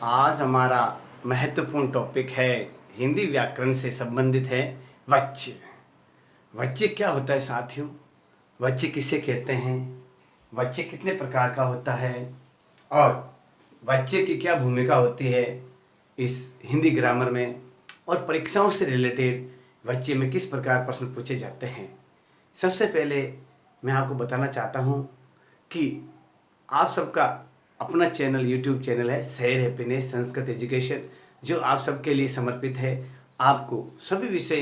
आज हमारा महत्वपूर्ण टॉपिक है, हिंदी व्याकरण से संबंधित है वाच्य। वाच्य क्या होता है साथियों? वाच्य किसे कहते हैं? वाच्य कितने प्रकार का होता है और वाच्य की क्या भूमिका होती है इस हिंदी ग्रामर में, और परीक्षाओं से रिलेटेड वाच्य में किस प्रकार प्रश्न पूछे जाते हैं। सबसे पहले मैं आपको बताना चाहता हूँ कि आप सबका अपना चैनल, यूट्यूब चैनल है शेयर हैप्पीनेस संस्कृत एजुकेशन, जो आप सबके लिए समर्पित है। आपको सभी विषय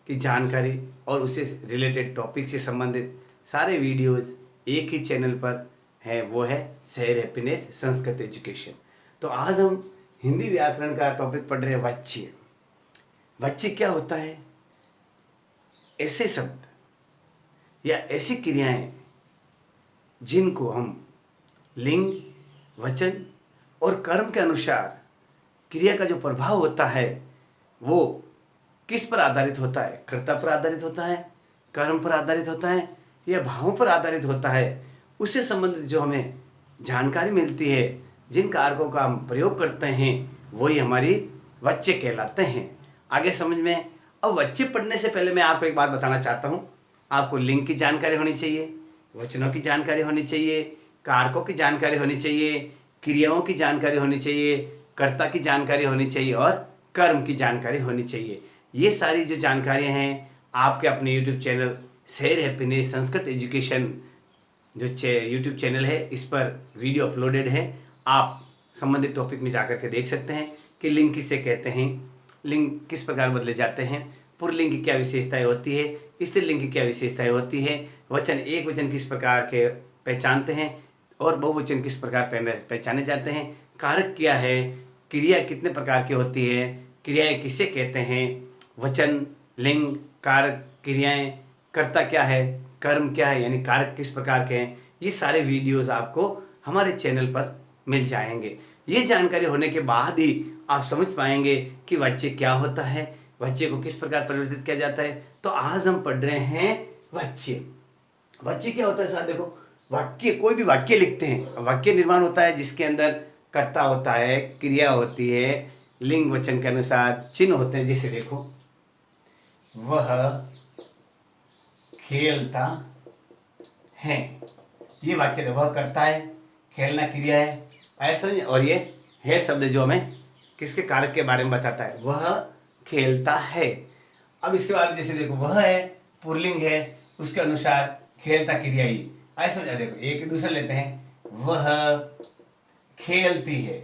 की जानकारी और उससे रिलेटेड टॉपिक से संबंधित सारे वीडियोस एक ही चैनल पर है, वो है शेयर हैप्पीनेस संस्कृत एजुकेशन। तो आज हम हिंदी व्याकरण का टॉपिक पढ़ रहे हैं वाच्य। वाच्य क्या होता है? ऐसे शब्द या ऐसी क्रियाएं जिनको हम लिंग, वचन और कर्म के अनुसार क्रिया का जो प्रभाव होता है वो किस पर आधारित होता है? कर्ता पर आधारित होता है, कर्म पर आधारित होता है या भावों पर आधारित होता है। उससे संबंधित जो हमें जानकारी मिलती है, जिन कारकों का हम प्रयोग करते हैं, वही हमारी वाच्य कहलाते हैं। आगे समझ में। अब वाच्य पढ़ने से पहले मैं आपको एक बात बताना चाहता हूँ। आपको लिंग की जानकारी होनी चाहिए, वचनों की जानकारी होनी चाहिए, कारकों की जानकारी होनी चाहिए, क्रियाओं की जानकारी होनी चाहिए, कर्ता की जानकारी होनी चाहिए और कर्म की जानकारी होनी चाहिए। ये सारी जो जानकारियाँ हैं आपके अपने YouTube channel share happiness Sanskrit education जो यूट्यूब चैनल है, इस पर वीडियो अपलोडेड है। आप संबंधित टॉपिक में जाकर के देख सकते हैं कि लिंग किसे कहते हैं, लिंग किस प्रकार बदले जाते हैं, पुल्लिंग की क्या विशेषताएं होती है, स्त्रीलिंग की क्या विशेषताएं होती है, वचन एक वचन किस प्रकार के पहचानते हैं और बहुवचन किस प्रकार पहचाने जाते हैं, कारक क्या है, क्रिया कितने प्रकार की होती है, क्रियाएं किसे कहते हैं, वचन, लिंग, कारक, क्रियाएं, कर्ता क्या है, कर्म क्या है, यानी कारक किस प्रकार के हैं। ये सारे वीडियोस आपको हमारे चैनल पर मिल जाएंगे। ये जानकारी होने के बाद ही आप समझ पाएंगे कि वाच्य क्या होता है, वाच्य को किस प्रकार परिवर्तित किया जाता है। तो आज हम पढ़ रहे हैं वाच्य। वाच्य क्या होता है साथ देखो, वाक्य, कोई भी वाक्य लिखते हैं, वाक्य निर्माण होता है जिसके अंदर कर्ता होता है, क्रिया होती है, लिंग वचन के अनुसार चिन्ह होते हैं। जैसे देखो, वह खेलता है, ये वाक्य देखो, वह करता है, खेलना क्रिया है, ऐसा। और ये है शब्द जो हमें किसके कारक के बारे में बताता है, वह खेलता है। अब इसके बाद जैसे देखो, वह है पुल्लिंग है, उसके अनुसार खेलता क्रिया ही, ऐसा समझा। देखो एक दूसरा लेते हैं, वह खेलती है,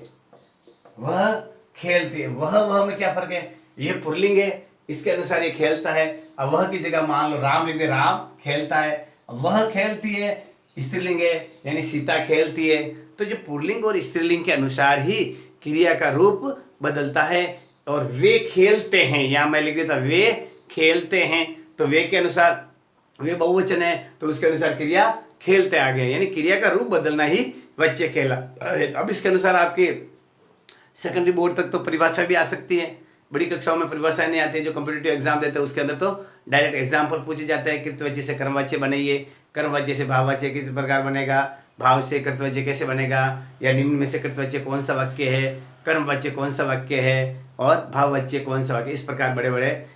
वह खेलती है, वह में क्या फर्क है? ये पुल्लिंग है, इसके अनुसार ये खेलता है। अब वह की जगह मान लो राम लिख दे, राम खेलता है। अब वह खेलती है, स्त्रीलिंग है, यानी सीता खेलती है। तो जो पुल्लिंग और स्त्रीलिंग के अनुसार ही क्रिया का रूप बदलता है। और वे खेलते हैं, यहाँ मैं लिख देता वे खेलते हैं, तो वे के अनुसार वे बहुवचन है, तो उसके अनुसार क्रिया खेलते आ गए, यानी क्रिया का रूप बदलना ही वाच्य खेला। अब इसके अनुसार आपके सेकेंडरी बोर्ड तक तो परिभाषा भी आ सकती है। बड़ी कक्षाओं में परिभाषाएं नहीं आती है, जो कॉम्पिटिटिव एग्जाम देते हैं उसके अंदर तो डायरेक्ट एग्जाम्पल पूछे जाते हैं। कृतवाच्य से कर्मवाच्य बनाइए, कर्मवाच्य से भाववाच्य किस प्रकार बनेगा, भाव से कृतवाच्य कैसे बनेगा, या निम्न में से कृतवाच्य कौन सा वाक्य है, कर्मवाच्य कौन सा वाक्य है और भाववाच्य कौन सा वाक्य। इस प्रकार बड़े बड़े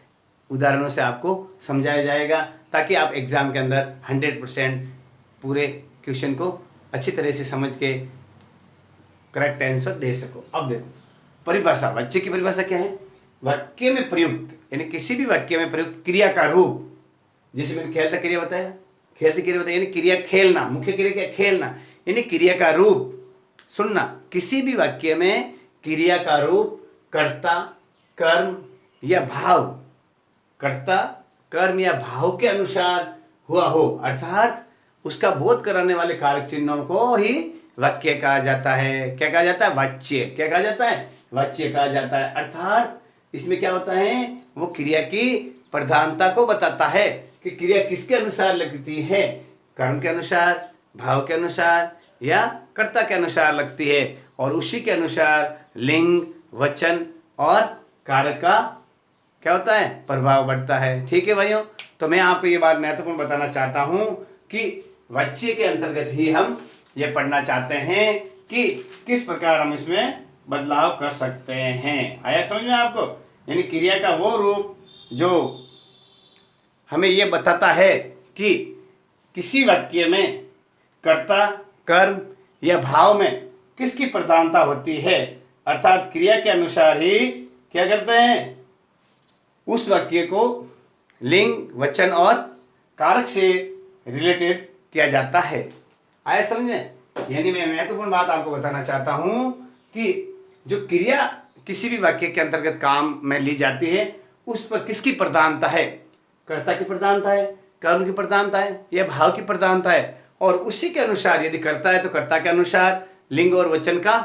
उदाहरणों से आपको समझाया जाएगा, ताकि आप एग्जाम के अंदर 100% पूरे क्वेश्चन को अच्छी तरह से समझ के करेक्ट आंसर दे सको। अब देखो परिभाषा, वाच्य की परिभाषा क्या है? वाक्य में प्रयुक्त, यानी किसी भी वाक्य में प्रयुक्त क्रिया का रूप। जैसे मैंने खेलता क्रिया बताया, खेलती क्रिया बताया, यानी क्रिया खेलना, मुख्य क्रिया क्या? खेलना, यानी क्रिया का रूप। सुनना, किसी भी वाक्य में क्रिया का रूप कर्ता, कर्म या भाव, कर्ता, कर्म या भाव के अनुसार हुआ हो, अर्थात उसका बोध कराने वाले कारक चिन्हों को ही वाक्य कहा जाता है। क्या कहा जाता है? वाच्य। क्या कहा जाता है? वाच्य कहा जाता है। अर्थात इसमें क्या होता है, वो क्रिया की प्रधानता को बताता है कि क्रिया किसके अनुसार लगती है, कर्म के अनुसार, भाव के अनुसार या कर्ता के अनुसार लगती है, और उसी के अनुसार लिंग, वचन और कारक का क्या होता है? प्रभाव बढ़ता है। ठीक है भाइयों, तो मैं आपको ये बात महत्वपूर्ण बताना चाहता हूं कि वाच्य के अंतर्गत ही हम ये पढ़ना चाहते हैं कि किस प्रकार हम इसमें बदलाव कर सकते हैं। आया समझ में आपको? यानी क्रिया का वो रूप जो हमें ये बताता है कि किसी वाक्य में कर्ता, कर्म या भाव में किसकी प्रधानता होती है, अर्थात क्रिया के अनुसार ही क्या करते हैं, उस वाक्य को लिंग, वचन और कारक से रिलेटेड किया जाता है। आया समझ में? यानी मैं महत्वपूर्ण बात आपको बताना चाहता हूं कि जो क्रिया किसी भी वाक्य के अंतर्गत काम में ली जाती है, उस पर किसकी प्रधानता है, कर्ता की प्रधानता है, कर्म की प्रधानता है या भाव की प्रधानता है, और उसी के अनुसार यदि कर्ता है तो कर्ता के अनुसार लिंग और वचन का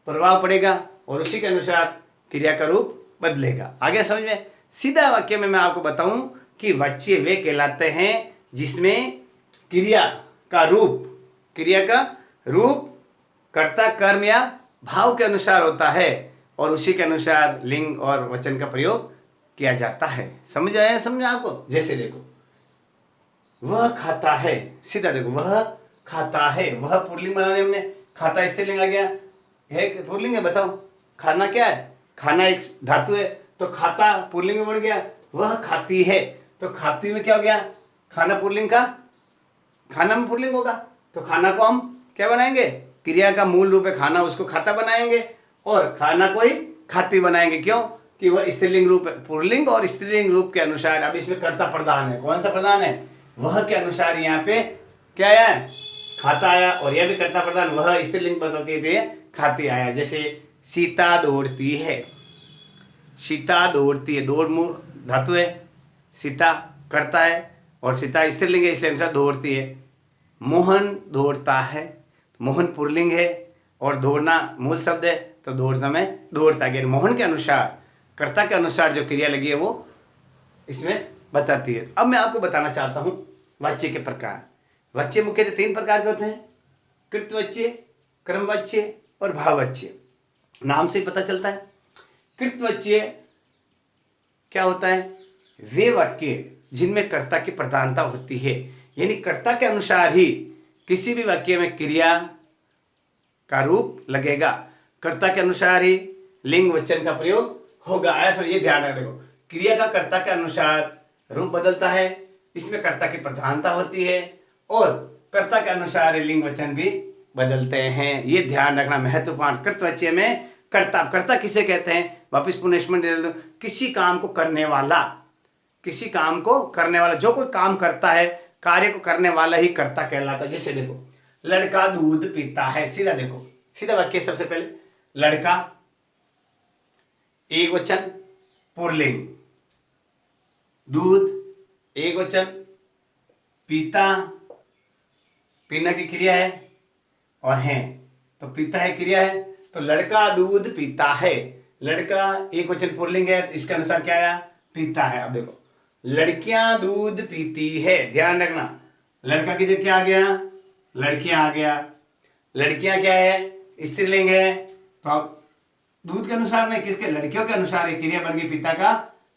प्रभाव पड़ेगा और उसी के अनुसार क्रिया का रूप बदलेगा। आगे समझ में? सीधा वाक्य में मैं आपको बताऊं कि वाच्य वे कहलाते हैं जिसमें क्रिया का रूप कर्ता, कर्म या भाव के अनुसार होता है और उसी के अनुसार लिंग और वचन का प्रयोग किया जाता है। समझ आया? समझ आपको? जैसे देखो, वह खाता है, सीधा देखो, वह खाता है, वह पुल्लिंग बनाने हमने, खाता स्त्रीलिंग आ गया, है पुल्लिंग है, बताओ खाना क्या है, खाना एक धातु है तो खाता पुल्लिंग में बन गया। वह खाती है तो खाती में क्या हो गया, खाना पुल्लिंग का, खाना में पुल्लिंग होगा तो खाना को हम क्या बनाएंगे, क्रिया का मूल रूप है खाना, उसको खाता बनाएंगे और खाना को ही खाती बनाएंगे। क्यों? कि वह स्त्रीलिंग रूप है, पुल्लिंग और स्त्रीलिंग रूप के अनुसार। अब इसमें कर्ता प्रधान है, कौन सा प्रधान है, वह के अनुसार यहाँ पे क्या आया, खाता आया, और यह भी कर्ता प्रधान, वह स्त्रीलिंग बताती है खाती आया। जैसे सीता दौड़ती है, सीता दौड़ती है, दौड़ मूल धातु है, सीता करता है और सीता स्त्रीलिंग है इसलिए अनुसार दौड़ती है। मोहन दौड़ता है, मोहन पुल्लिंग है और दौड़ना मूल शब्द है तो दौड़ता में दौड़ता गया। मोहन के अनुसार, कर्ता के अनुसार जो क्रिया लगी है वो इसमें बताती है। अब मैं आपको बताना चाहता हूँ वाच्य के प्रकार। वाच्य मुख्यतः 3 प्रकार के होते हैं, कृतवाच्य, क्रमवाच्य और भाववाच्य। नाम से ही पता चलता है। कृतवाच्य क्या होता है, वे वाक्य जिनमें कर्ता की प्रधानता होती है, यानी कर्ता के अनुसार ही किसी भी वाक्य में क्रिया का रूप लगेगा, कर्ता के अनुसार ही लिंग वचन का प्रयोग होगा। ऐसा ये ध्यान रखो, क्रिया का कर्ता के अनुसार रूप बदलता है, इसमें कर्ता की प्रधानता होती है और कर्ता के अनुसार लिंग वचन भी बदलते हैं। ये ध्यान रखना महत्वपूर्ण। कृतवाच्य में कर्ता किसे कहते हैं, वापिस पुनश्चमेंट दे दो, किसी काम को करने वाला, किसी काम को करने वाला, जो कोई काम करता है, कार्य को करने वाला ही कर्ता कहलाता है। जैसे देखो, लड़का दूध पीता है, सीधा देखो, सीधा वाक्य सबसे पहले, लड़का एक वचन पुल्लिंग, दूध एक वचन, पीता पीना की क्रिया है और है तो पीता है क्रिया है, तो लड़का दूध पीता है, लड़का एक वचन पुल्लिंग है तो इसके अनुसार क्या आया, पीता है। अब देखो, लड़कियां दूध पीती है, ध्यान रखना, लड़का की जगह क्या आ गया, लड़कियां आ गया, लड़कियां क्या है, स्त्रीलिंग है, तो अब दूध के अनुसार नहीं, किसके, लड़कियों के अनुसार है, क्रिया बन गई पिता का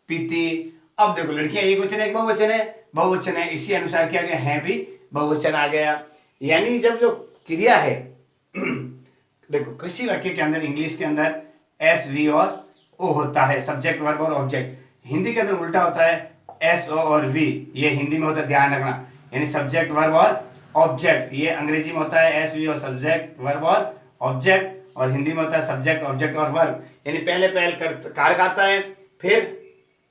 पीती। अब देखो, लड़कियां एक वचन है, एक बहुवचन है, बहुवचन है, इसी अनुसार क्या गया, है भी बहुवचन आ गया। यानी जब जो क्रिया है देखो, किसी वाक्य के अंदर, इंग्लिश के अंदर एस, वी और ओ होता है, सब्जेक्ट, वर्ब और ऑब्जेक्ट। हिंदी के अंदर उल्टा होता है, एस, ओ और वी, ये हिंदी में होता है, ध्यान रखना, यानी सब्जेक्ट, वर्ब और ऑब्जेक्ट। ये अंग्रेजी में होता है एस, वी और सब्जेक्ट, वर्ब और ऑब्जेक्ट, और हिंदी में होता है सब्जेक्ट, ऑब्जेक्ट और वर्ब। यानी पहले कारक आता है, फिर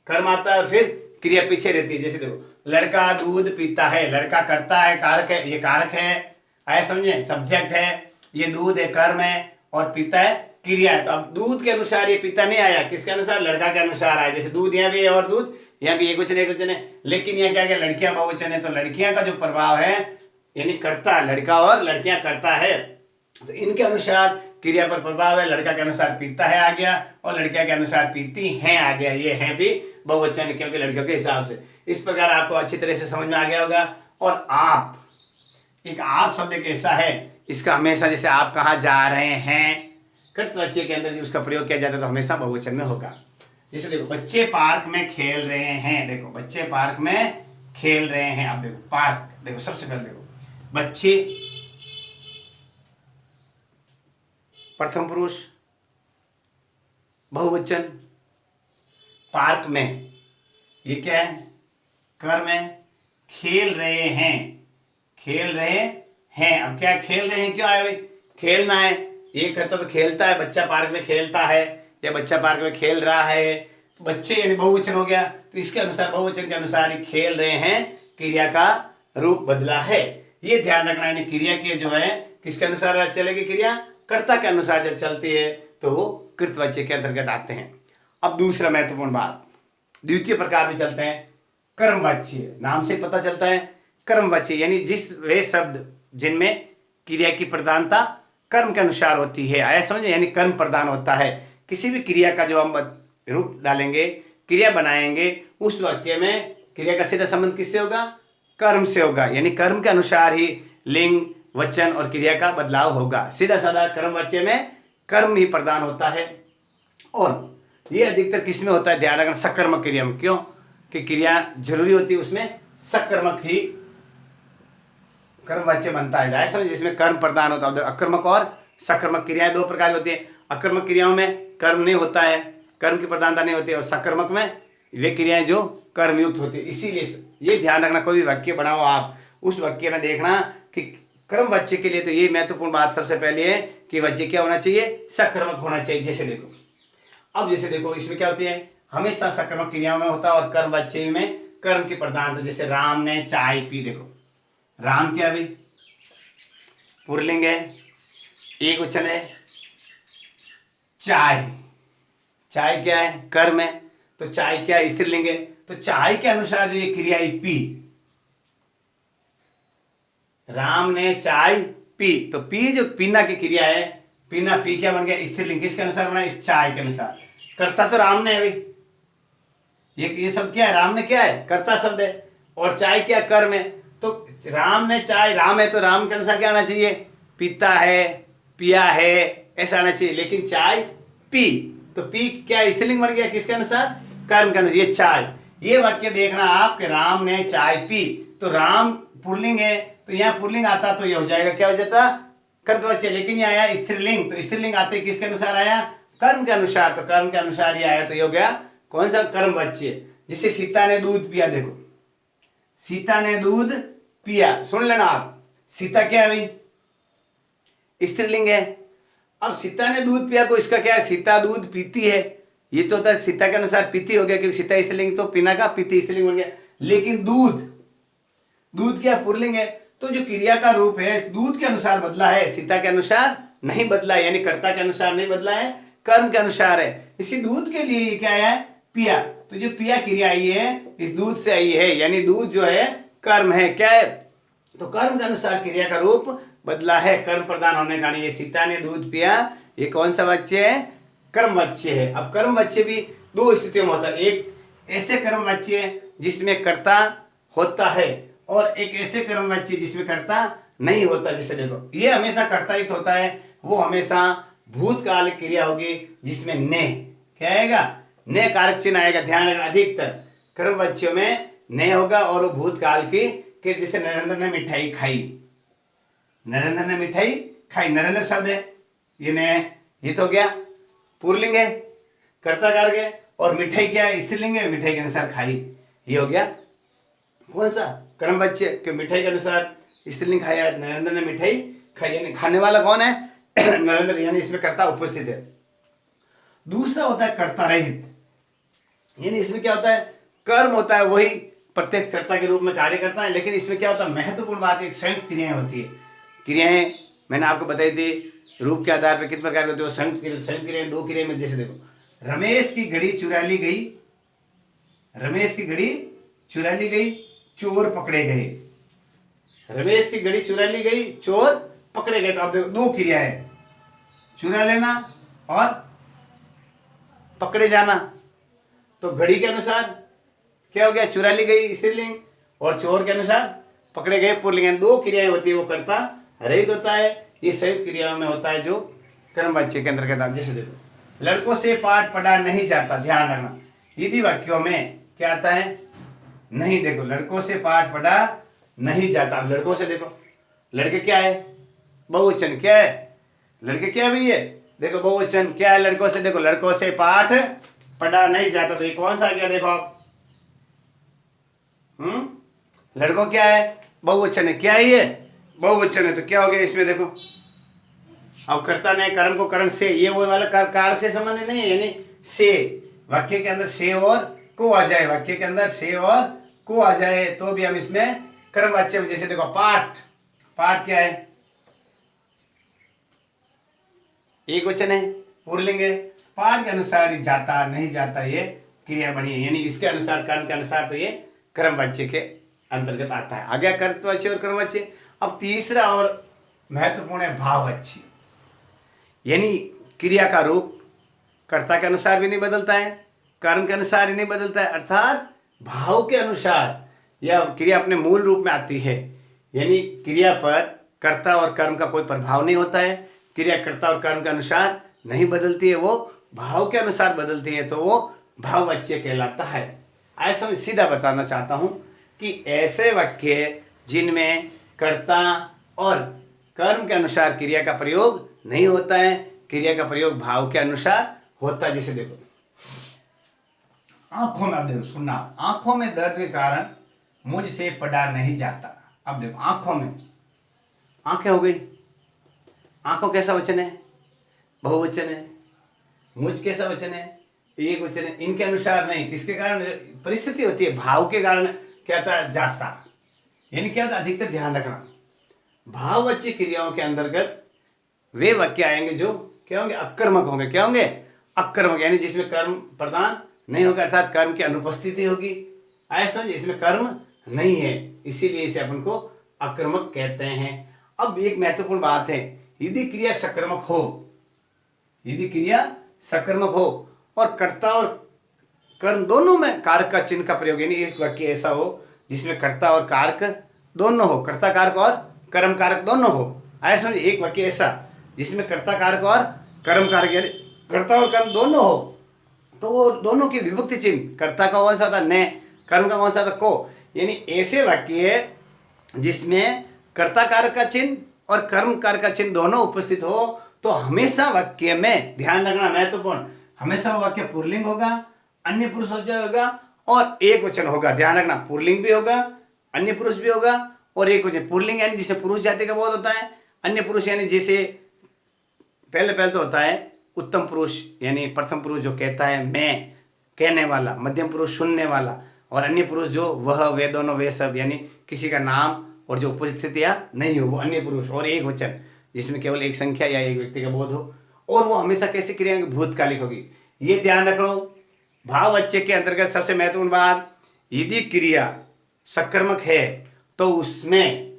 कर्म आता है और फिर क्रिया पीछे रहती है। जैसे देखो, लड़का दूध पीता है, लड़का करता है, कारक है, ये कारक है, आया समझे, सब्जेक्ट है, ये दूध है, कर्म है, और पीता है क्रिया है। तो अब दूध के अनुसार ये पीता नहीं आया, किसके अनुसार, लड़का के अनुसार आया। जैसे दूध यहाँ भी है और दूध यहाँ भी एक वचन है, लेकिन यहाँ क्या, लड़कियां बहुवचन है, तो लड़कियां का जो प्रभाव है, यानी करता, लड़का और लड़कियां करता है, तो इनके अनुसार क्रिया पर प्रभाव है। लड़का के अनुसार पीता है आ गया और लड़कियां के अनुसार पीती हैं आ गया, ये है भी बहुवचन क्योंकि लड़कियों के हिसाब से। इस प्रकार आपको अच्छी तरह से समझ में आ गया होगा। और आप, एक आप शब्द एक ऐसा है, इसका हमेशा, जैसे आप कहाँ जा रहे हैं, कृतवाच्य के अंदर उसका प्रयोग किया जाता है तो हमेशा बहुवचन में होगा। जैसे देखो, बच्चे पार्क में खेल रहे हैं, देखो बच्चे पार्क में खेल रहे हैं। अब देखो पार्क, देखो सबसे पहले देखो, बच्चे प्रथम पुरुष बहुवचन। पार्क में, ये क्या है, कर्म है। खेल रहे हैं, खेल रहे हैं। अब क्या खेल रहे हैं, क्यों आए भाई, खेलना है। ये कहता तो खेलता है, बच्चा पार्क में खेलता है या बच्चा पार्क में खेल रहा है, तो बच्चे यानी बहुवचन हो गया। तो इसके अनुसार, बहुवचन के अनुसार ही खेल रहे हैं क्रिया का रूप बदला है। ये ध्यान रखना, यानी क्रिया के जो है किसके अनुसार चलेगी, क्रिया कर्ता के अनुसार जब चलती है तो वो कृतवाच्य के अंतर्गत आते हैं। अब दूसरा महत्वपूर्ण बात, द्वितीय प्रकार में चलते हैं, कर्मवाच्य। नाम से पता चलता है कर्मवाच्य, यानी जिस वे शब्द जिनमें क्रिया की प्रधानता कर्म के अनुसार होती है। आया समझ में, यानी कर्म प्रधान होता है। किसी भी क्रिया का जो हम रूप डालेंगे, क्रिया बनाएंगे, उस वाक्य में क्रिया का सीधा संबंध किससे होगा, कर्म से होगा। यानी कर्म के अनुसार ही लिंग, वचन और क्रिया का बदलाव होगा। सीधा साधा कर्म वाच्य में कर्म ही प्रधान होता है। और ये अधिकतर किस में होता है, ध्यान रखना, सकर्मक क्रिया में। क्यों कि क्रिया जरूरी होती है, उसमें सकर्मक ही कर्मवाच्य बनता है। जाए समझ, जिसमें कर्म प्रधान होता है। अकर्मक और सकर्मक क्रियाएं दो प्रकार की होती है। अकर्मक क्रियाओं में कर्म नहीं होता है, कर्म की प्रधानता नहीं होती है, और सकर्मक में वे क्रियाएं जो कर्मयुक्त होती है। इसीलिए ये ध्यान रखना, कोई भी वाक्य बनाओ आप, उस वाक्य में देखना कि कर्मवाच्य के लिए तो ये महत्वपूर्ण बात सबसे पहले है कि वाच्य क्या होना चाहिए, सकर्मक होना चाहिए। जैसे देखो, अब जैसे देखो, इसमें क्या होती है, हमेशा सकर्मक क्रियाओं में होता है और कर्मवाच्य में कर्म की प्रधानता। जैसे राम ने चाय पी, देखो राम क्या भाई, पुल्लिंग है, एक वचन है। चाय, चाय क्या है, कर्म है, तो चाय क्या है, स्त्रीलिंग है। तो चाय के अनुसार जो ये क्रिया है पी, राम ने चाय पी, तो पी जो पीना की क्रिया है, पीना, पी क्या बन गया, स्त्रीलिंग। किसके अनुसार बना, इस चाय के अनुसार। कर्ता तो राम ने है भाई, ये शब्द क्या है, राम ने क्या है, कर्ता शब्द है, और चाय क्या, कर्म है। तो राम ने चाय, राम है तो राम के अनुसार क्या आना चाहिए, पीता है, पिया है, ऐसा आना चाहिए। लेकिन चाय पी, तो पी क्या स्त्रीलिंग बन गया, किसके अनुसार, कर्म के अनुसार। ये चाय, ये वाक्य देखना आप कि राम ने चाय पी, तो राम पुल्लिंग है, तो यहाँ पुल्लिंग आता तो ये हो जाएगा, क्या हो जाता, कर्तवाच्य। लेकिन ये आया स्त्रीलिंग, तो स्त्रीलिंग आते किसके अनुसार आया, कर्म के अनुसार। तो कर्म के अनुसार ये आया, तो ये हो गया कौन सा, कर्मवाच्य। जैसे सीता ने दूध पिया, देखो सीता ने दूध पिया, सुन लेना आप, सीता क्या है भाई, स्त्रीलिंग है। अब सीता ने दूध पिया, तो इसका क्या है, सीता दूध पीती है, ये तो होता है सीता के अनुसार पीती हो गया, क्योंकि सीता स्त्रीलिंग, तो पीना का पीती स्त्रीलिंग बन गया। लेकिन दूध, दूध क्या पुल्लिंग है, तो जो क्रिया का रूप है दूध के अनुसार बदला है, सीता के अनुसार नहीं बदला है, यानी कर्ता के अनुसार नहीं बदला है, कर्म के अनुसार है। इसी दूध के लिए क्या है, पिया, तो जो पिया क्रिया आई है इस दूध से आई है, यानी दूध जो है कर्म है, क्या है, तो कर्म के अनुसार क्रिया का रूप बदला है, कर्म प्रधान होने का। ये सीता ने दूध पिया, ये कौन सा वाच्य है, कर्म वाच्य है। अब कर्म वाच्य भी दो स्थितियों में होता है, एक ऐसे कर्म वाच्य जिसमें कर्ता होता है, और एक ऐसे कर्म वाच्य जिसमें कर्ता नहीं होता। जैसे देखो, ये हमेशा कर्तायुक्त होता है, वो हमेशा भूतकाल क्रिया होगी, जिसमें ने क्या आएगा, ने कारक चिन्ह आएगा। ध्यान रखना, अधिकतर कर्म वाच्यों में ने होगा, और वो भूतकाल की, कि जैसे नरेंद्र ने मिठाई खाई, नरेंद्र ने मिठाई खाई, नरेंद्र शब्द है, ये ने, ये तो क्या पुल्लिंग है, कर्ता कारक है, और मिठाई क्या है, स्त्रीलिंग है, मिठाई के अनुसार खाई, ये हो गया कौन सा, कर्म वाच्य। क्यों, मिठाई के अनुसार स्त्रीलिंग खाया, नरेंद्र ने मिठाई खाई, यानी खाने वाला कौन है, नरेंद्र, यानी इसमें कर्ता उपस्थित है। दूसरा होता है कर्ता रहित, यानी इसमें क्या होता है, कर्म होता है, वही प्रत्यक्ष कर्ता के रूप में कार्य करता है, लेकिन इसमें क्या होता है, महत्वपूर्ण बात, एक संयुक्त क्रियाएं होती है। क्रियाएं मैंने आपको बताई थी, रूप के आधार पर किस प्रकार होती है, संयुक्त क्रियाएं दो क्रियाएं में। जैसे देखो, रमेश की घड़ी चुरा ली गई, रमेश की घड़ी चुरा ली गई, चोर पकड़े गए। रमेश की घड़ी चुरा ली गई, चोर पकड़े गए। तो आप देखो दो क्रियाएं, चुरा लेना और पकड़े जाना। तो घड़ी के अनुसार क्या हो गया, चुरा ली गई स्त्रीलिंग, और चोर के अनुसार पकड़े गए पुल्लिंग। दो क्रियाएं होती है, वो कर्ता रहित होता है। ये संयुक्त क्रियाओं में होता है जो कर्मवाच्य के अंतर्गत आता है। जैसे देखो, लड़कों से पाठ पढ़ा नहीं जाता, ध्यान रखना, यदि वाक्यों में क्या आता है, नहीं। देखो, लड़कों से पाठ पढ़ा नहीं जाता। लड़कों से देखो, लड़के क्या है, बहुवचन, क्या है, लड़के क्या भी है, देखो बहुवचन क्या है लड़कों से, देखो लड़कों से पाठ पढ़ा नहीं जाता, तो ये कौन सा आ गया देखो आप। लड़कों क्या है, बहुवचन है, क्या है ये बहुवचन है, तो क्या हो गया इसमें देखो। अब कर्ता ने कर्म को करण से, ये वो वाला कार से संबंधित नहीं है, यानी से वाक्य के अंदर से और को आ जाए, वाक्य के अंदर से और को आ जाए तो भी हम इसमें कर्म वाच्य में, जैसे देखो पाठ, पाठ क्या है एक वचन है, पुल्लिंग है, पाठ के अनुसार जाता नहीं जाता ये क्रिया बनी है, यानी इसके अनुसार कर्म के अनुसार तो ये कर्म वाच्य के अंतर्गत आता है। आ गया कर्तवाच्य और कर्मवाच्य। अब तीसरा और महत्वपूर्ण है भाववाच्य, यानी क्रिया का रूप कर्ता के अनुसार भी नहीं बदलता है, कर्म के अनुसार ही नहीं बदलता है, अर्थात भाव के अनुसार यह क्रिया अपने मूल रूप में आती है, यानी क्रिया पर कर्ता और कर्म का कोई प्रभाव नहीं होता है, क्रिया कर्ता और कर्म के अनुसार नहीं बदलती है, वो भाव के अनुसार बदलती है, तो वो भाववाच्य कहलाता है। ऐसा मैं सीधा बताना चाहता हूं कि ऐसे वाक्य जिनमें कर्ता और कर्म के अनुसार क्रिया का प्रयोग नहीं होता है, क्रिया का प्रयोग भाव के अनुसार होता है। जैसे देखो आंखों में, अब देखो सुनना, आंखों में दर्द के कारण मुझसे पढ़ा नहीं जाता। अब देखो आंखों में, आंखें हो गई, आंखों कैसा वचन है बहुवचन है, मुझ कैसा वचन है एक वचन है, इनके अनुसार नहीं, किसके कारण परिस्थिति होती है भाव के कारण क्या था जाता, यानी क्या होता अधिकतर ध्यान रखना भाववाच्य क्रियाओं के अंतर्गत वे वाक्य आएंगे जो क्या होंगे अकर्मक होंगे, क्या होंगे अकर्मक, यानी जिसमें कर्म प्रदान नहीं होगा, अर्थात कर्म की अनुपस्थिति होगी, ऐसा इसमें कर्म नहीं है, इसीलिए इसे अपन को अकर्मक कहते हैं। अब एक महत्वपूर्ण बात है, यदि क्रिया सकर्मक हो, यदि क्रिया सकर्मक हो और कर्ता और कर्म दोनों में कारक का चिन्ह का प्रयोग, यानी एक वाक्य ऐसा हो जिसमें कर्ता और कारक दोनों हो, कर्ता कारक और कर्म कारक दोनों हो, ऐसा एक वाक्य ऐसा जिसमें कर्ता कारक और कर्म कारक यानी कर्ता और कर्म दोनों हो, तो वो दोनों की विभक्ति चिन्ह कर्ता का कौन सा था ने, कर्म का कौन सा था को, यानी ऐसे वाक्य जिसमें कर्ता कारक का चिन्ह और कर्म कारक का चिन्ह दोनों उपस्थित हो, तो हमेशा वाक्य में ध्यान रखना महत्वपूर्ण, हमेशा वाक्य पुल्लिंग होगा, अन्य पुरुष होगा और एक वचन होगा। ध्यान रखना पुल्लिंग भी होगा, अन्य पुरुष भी होगा और एक वचन। पुल्लिंग यानी जिसे पुरुष जाति का बोध होता है, अन्य पुरुष यानी जिसे पहले तो होता है उत्तम पुरुष, यानी प्रथम पुरुष जो कहता है मैं कहने वाला, मध्यम पुरुष सुनने वाला, और अन्य पुरुष जो वह वे दोनों वे सब, यानी किसी का नाम और जो उपस्थितियां नहीं हो वो अन्य पुरुष, और एक वचन जिसमें केवल एक संख्या या एक व्यक्ति का बोध हो, और वो हमेशा कैसी क्रिया भूतकालिक होगी, ये ध्यान रखो। भाववाच्य के अंतर्गत सबसे महत्वपूर्ण बात, यदि क्रिया सकर्मक है तो उसमें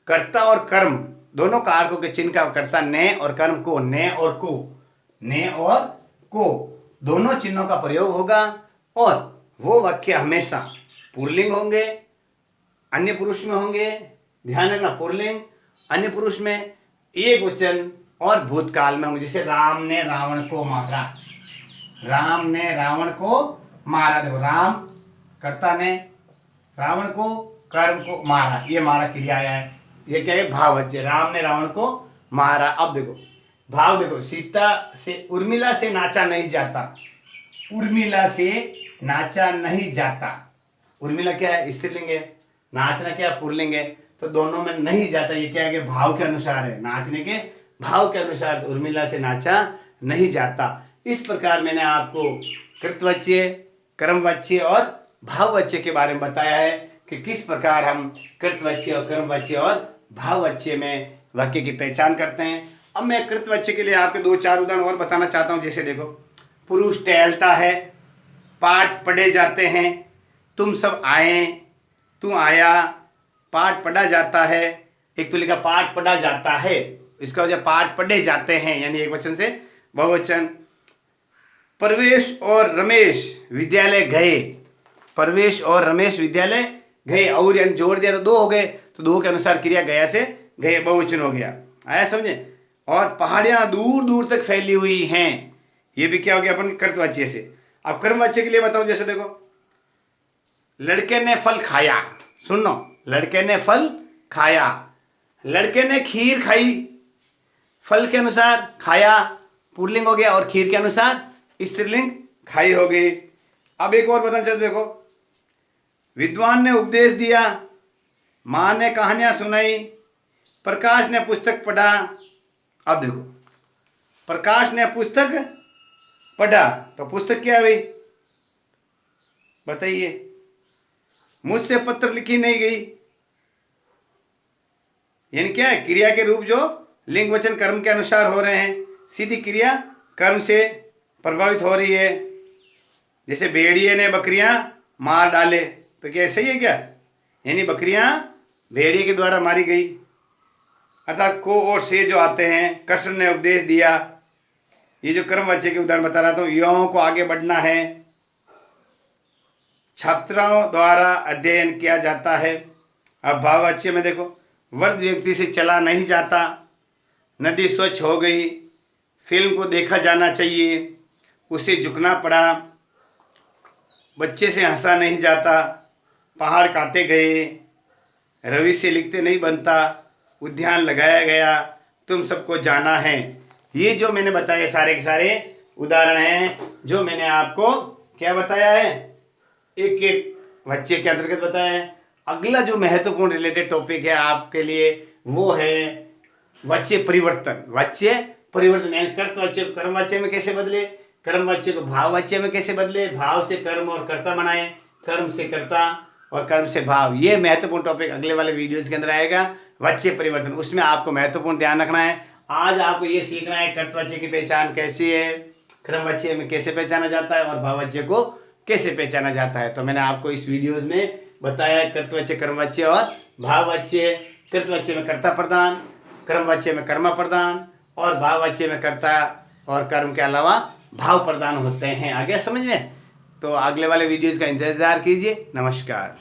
कर्ता और कर्म दोनों कारकों के चिन्ह का कर्ता ने और कर्म को ने और को, ने और को दोनों चिन्हों का प्रयोग होगा, और वो वाक्य हमेशा पुल्लिंग होंगे, अन्य पुरुष में होंगे, ध्यान रखना पुल्लिंग अन्य पुरुष में, एक वचन और भूतकाल में होंगे। जैसे राम ने रावण को मारा, राम ने रावण को मारा, देखो राम कर्ता ने रावण को कर्म को मारा, ये मारा क्रिया आया है, ये क्या है भाववाच्य, राम ने रावण को मारा। अब देखो भाव देखो, सीता से उर्मिला से नाचा नहीं जाता, उर्मिला से नाचा नहीं जाता, उर्मिला क्या है स्त्रीलिंग है, नाचना क्या पुल्लिंग है, तो दोनों में नहीं जाता, ये क्या है कि भाव के अनुसार है, नाचने के भाव के अनुसार, तो उर्मिला से नाचा नहीं जाता। इस प्रकार मैंने आपको कृतवाच्य, कर्मवाच्य और भाववाच्य के बारे में बताया है कि किस प्रकार हम कृतवाच्य और कर्मवाच्य और भाववाच्य में वाक्य की पहचान करते हैं। अब मैं कृतवाच्य के लिए आपके 2-4 उदाहरण और बताना चाहता हूं। जैसे देखो पुरुष टहलता है, पाठ पढ़े जाते हैं, तुम सब आए, तू आया, पाठ पढ़ा जाता है, एक तो लिखा पाठ पढ़ा जाता है, इसका वजह पाठ पढ़े जाते हैं यानी एक वचन से बहुवचन। प्रवेश और रमेश विद्यालय गए, प्रवेश और रमेश विद्यालय गए, और यानी जोड़ दिया तो 2 हो गए, तो 2 के अनुसार क्रिया गया से गए बहुवचन हो गया, आया समझे। और पहाड़ियां दूर दूर तक फैली हुई हैं, ये भी क्या हो गया अपन कर्तवाच्य से। अब कर्मवाच्य के लिए बताओ, जैसे देखो लड़के ने फल खाया, सुनो लड़के ने फल खाया, लड़के ने खीर खाई, फल के अनुसार खाया पुल्लिंग हो गया, और खीर के अनुसार स्त्रीलिंग खाई हो गई। अब एक और बताना चाहते, देखो, विद्वान ने उपदेश दिया, माँ ने कहानियां सुनाई, प्रकाश ने पुस्तक पढ़ा। अब देखो, प्रकाश ने पुस्तक पढ़ा, तो पुस्तक क्या है भाई, बताइए। मुझसे पत्र लिखी नहीं गई, यानी क्या है, क्रिया के रूप जो लिंग वचन कर्म के अनुसार हो रहे हैं, सीधी क्रिया कर्म से प्रभावित हो रही है। जैसे भेड़िए ने बकरियां मार डाले, तो क्या सही है क्या, यानी बकरियां भेड़िए के द्वारा मारी गई। अर्थात को और से जो आते हैं, कृष्ण ने उपदेश दिया, ये जो कर्मवाच्य के उदाहरण बता रहा था, युवाओं को आगे बढ़ना है, छात्रों द्वारा अध्ययन किया जाता है। अब भाववाच्य में देखो, वृद्ध व्यक्ति से चला नहीं जाता, नदी स्वच्छ हो गई, फिल्म को देखा जाना चाहिए, उसे झुकना पड़ा, बच्चे से हंसा नहीं जाता, पहाड़ काटे गए, रवि से लिखते नहीं बनता, उद्यान लगाया गया, तुम सबको जाना है। ये जो मैंने बताया सारे के सारे उदाहरण हैं, जो मैंने आपको क्या बताया है, एक एक वाच्य के अंतर्गत बताया है। अगला जो महत्वपूर्ण रिलेटेड टॉपिक है आपके लिए, वो है वाच्य परिवर्तन। वाच्य परिवर्तन यानी कर्तवाच्य को कर्मवाच्य में कैसे बदले, कर्मवाच्य को भाववाच्य में कैसे बदले, भाव से कर्म और कर्ता बनाए, कर्म से कर्ता और कर्म से भाव। ये महत्वपूर्ण टॉपिक अगले वाले वीडियोस के अंदर आएगा, वाच्य परिवर्तन। उसमें आपको महत्वपूर्ण ध्यान रखना है। आज आपको ये सीखना है कर्तवाच्य की पहचान कैसी है, कर्मवाच्य में कैसे पहचाना जाता है, और भाववाच्य को कैसे पहचाना जाता है। तो मैंने आपको इस वीडियोज में बताया है कर्तवाच्य, कर्मवाच्य और भाववाच्य। कर्तवाच्य में कर्ता प्रदान, कर्मवाच्य में कर्मा प्रदान, और भाववाच्य में कर्ता और कर्म के अलावा भाव प्रदान होते हैं। आ गया समझ में? तो अगले वाले वीडियोज का इंतजार कीजिए। नमस्कार।